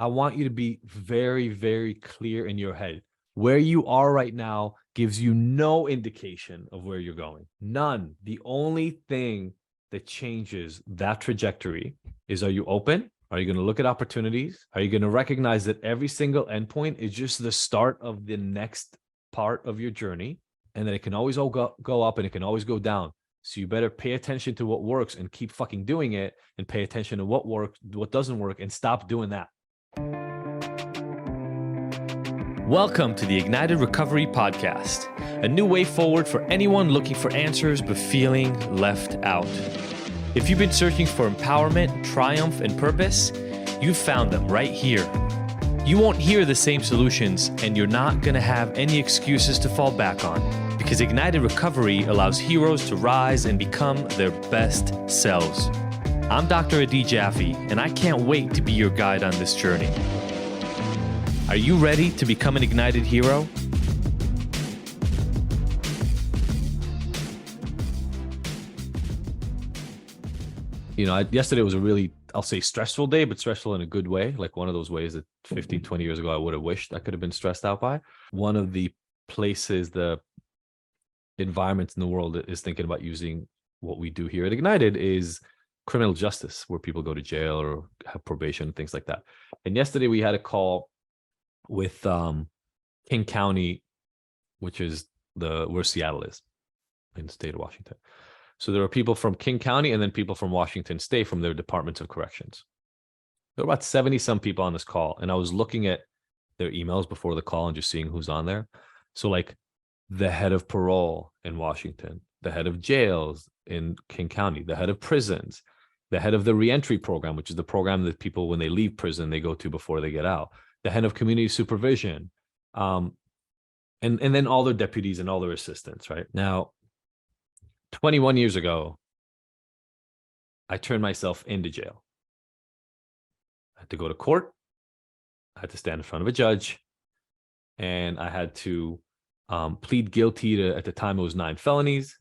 I want you to be very, very clear in your head. Where you are right now gives you no indication of where you're going. None. The only thing that changes that trajectory is, are you open? Are you going to look at opportunities? Are you going to recognize that every single endpoint is just the start of the next part of your journey, and that it can always go up and it can always go down? So you better pay attention to what works and keep fucking doing it, and pay attention to what works, what doesn't work, and stop doing that. Welcome to the Ignited Recovery Podcast, a new way forward for anyone looking for answers but feeling left out. If you've been searching for empowerment, triumph, and purpose, you've found them right here. You won't hear the same solutions, and you're not going to have any excuses to fall back on, because Ignited Recovery allows heroes to rise and become their best selves. I'm Dr. Sophie Jaffe, and I can't wait to be your guide on this journey. Are you ready to become an ignited hero? Yesterday was a really, I'll say, stressful day, but stressful in a good way. Like one of those ways that 15, 20 years ago, I would have wished I could have been stressed out by. One of the places, the environments in the world that is thinking about using what we do here at Ignited is criminal justice, where people go to jail or have probation, things like that. And yesterday we had a call with King County, which is where Seattle is in the state of Washington. So there are people from King County and then people from Washington State from their departments of corrections. There were about 70 some people on this call, and I was looking at their emails before the call and just seeing who's on there. So like the head of parole in Washington, the head of jails in King County, the head of prisons, the head of the reentry program, which is the program that people, when they leave prison, they go to before they get out, the head of community supervision, and then all their deputies and all their assistants, right? Now, 21 years ago, I turned myself into jail. I had to go to court. I had to stand in front of a judge, and I had to plead guilty to, at the time, it was 9 felonies.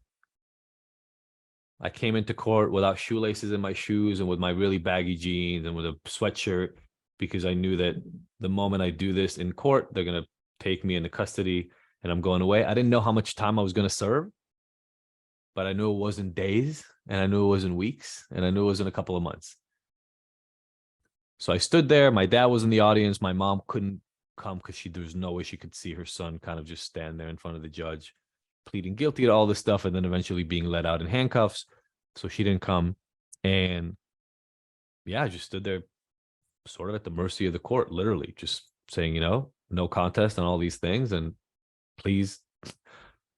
I came into court without shoelaces in my shoes and with my really baggy jeans and with a sweatshirt, because I knew that the moment I do this in court, they're going to take me into custody and I'm going away. I didn't know how much time I was going to serve, but I knew it wasn't days, and I knew it wasn't weeks, and I knew it wasn't a couple of months. So I stood there. My dad was in the audience. My mom couldn't come because there was no way she could see her son kind of just stand there in front of the judge, pleading guilty to all this stuff, and then eventually being let out in handcuffs. So she didn't come. And yeah, I just stood there sort of at the mercy of the court, literally just saying, no contest on all these things. And please,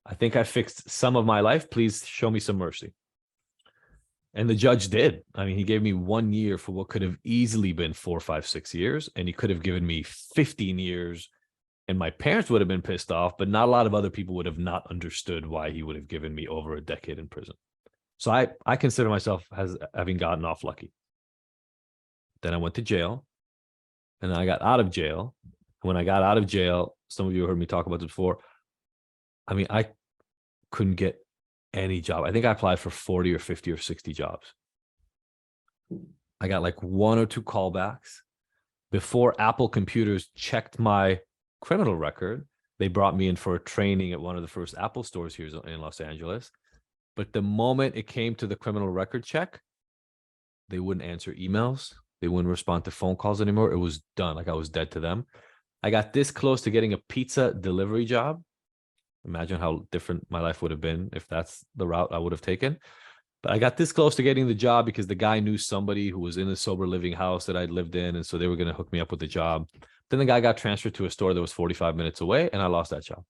I think I fixed some of my life. Please show me some mercy. And the judge did. I mean, he gave me 1 year for what could have easily been 4, 5, 6 years. And he could have given me 15 years. And my parents would have been pissed off, but not a lot of other people would have not understood why he would have given me over a decade in prison. So I consider myself as having gotten off lucky. Then I went to jail, and then I got out of jail. When I got out of jail, some of you heard me talk about this before. I mean, I couldn't get any job. I think I applied for 40 or 50 or 60 jobs. I got like 1 or 2 callbacks. Before Apple computers checked my criminal record, they brought me in for a training at one of the first Apple stores here in Los Angeles. But the moment it came to the criminal record check, they wouldn't answer emails. They wouldn't respond to phone calls anymore. It was done. Like I was dead to them. I got this close to getting a pizza delivery job. Imagine how different my life would have been if that's the route I would have taken. But I got this close to getting the job because the guy knew somebody who was in a sober living house that I'd lived in. And so they were going to hook me up with the job. Then the guy got transferred to a store that was 45 minutes away, and I lost that job.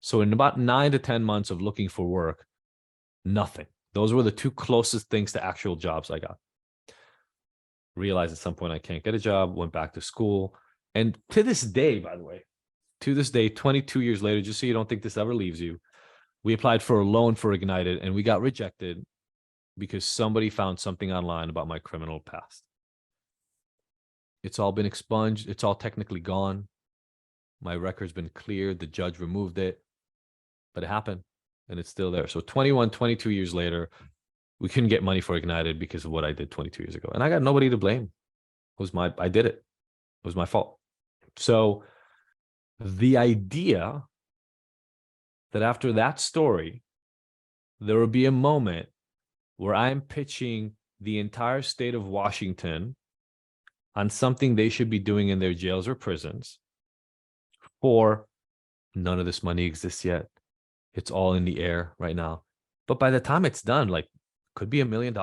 So in about 9 to 10 months of looking for work, nothing. Those were the 2 closest things to actual jobs I got. Realized at some point I can't get a job, went back to school. And to this day, by the way, 22 years later, just so you don't think this ever leaves you, we applied for a loan for Ignited, and we got rejected because somebody found something online about my criminal past. It's all been expunged. It's all technically gone. My record's been cleared. The judge removed it, but it happened, and it's still there. So 22 years later, we couldn't get money for Ignited because of what I did 22 years ago. And I got nobody to blame. I did it. It was my fault. So the idea that after that story, there will be a moment where I'm pitching the entire state of Washington on something they should be doing in their jails or prisons for none of this money exists yet. It's all in the air right now. But by the time it's done, like, could be $1 million,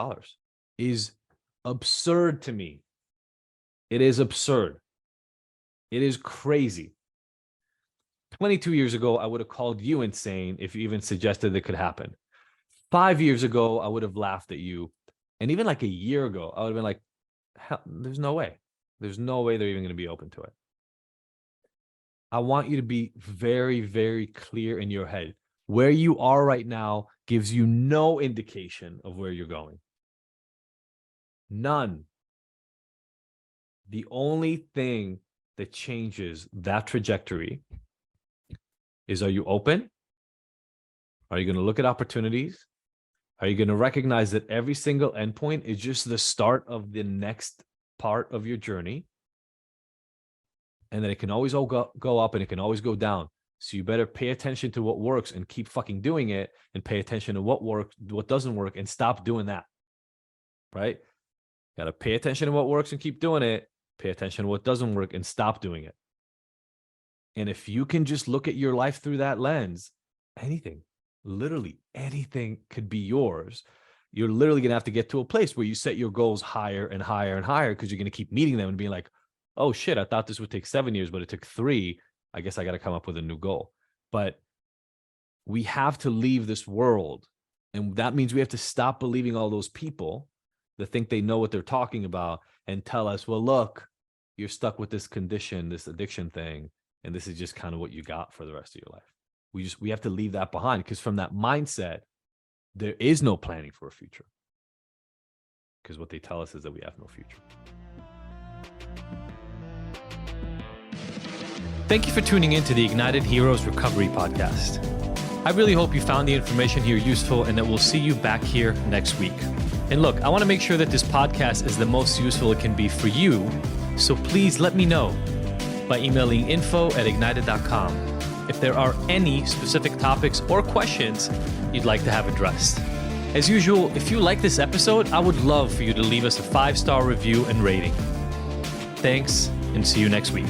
is absurd to me. It is absurd. It is crazy. 22 years ago, I would have called you insane if you even suggested it could happen. 5 years ago, I would have laughed at you. And even like a year ago, I would have been like, hell, there's no way. There's no way they're even going to be open to it. I want you to be very, very clear in your head. Where you are right now gives you no indication of where you're going. None. The only thing that changes that trajectory is, are you open? Are you going to look at opportunities? Are you going to recognize that every single endpoint is just the start of the next part of your journey? And that it can always go up and it can always go down. So you better pay attention to what works and keep fucking doing it, and pay attention to what works, what doesn't work, and stop doing that. Right? Got to pay attention to what works and keep doing it. Pay attention to what doesn't work and stop doing it. And if you can just look at your life through that lens, anything, literally anything could be yours. You're literally going to have to get to a place where you set your goals higher and higher and higher, because you're going to keep meeting them and being like, oh shit, I thought this would take 7 years, but it took 3. I guess I got to come up with a new goal. But we have to leave this world. And that means we have to stop believing all those people that think they know what they're talking about and tell us, well, look, you're stuck with this condition, this addiction thing, and this is just kind of what you got for the rest of your life. We have to leave that behind, because from that mindset, there is no planning for a future. Because what they tell us is that we have no future. Thank you for tuning in to the Ignited Heroes Recovery Podcast. I really hope you found the information here useful, and that we'll see you back here next week. And look, I want to make sure that this podcast is the most useful it can be for you, so please let me know by emailing info@ignited.com if there are any specific topics or questions you'd like to have addressed. As usual, if you like this episode, I would love for you to leave us a 5-star review and rating. Thanks, and see you next week.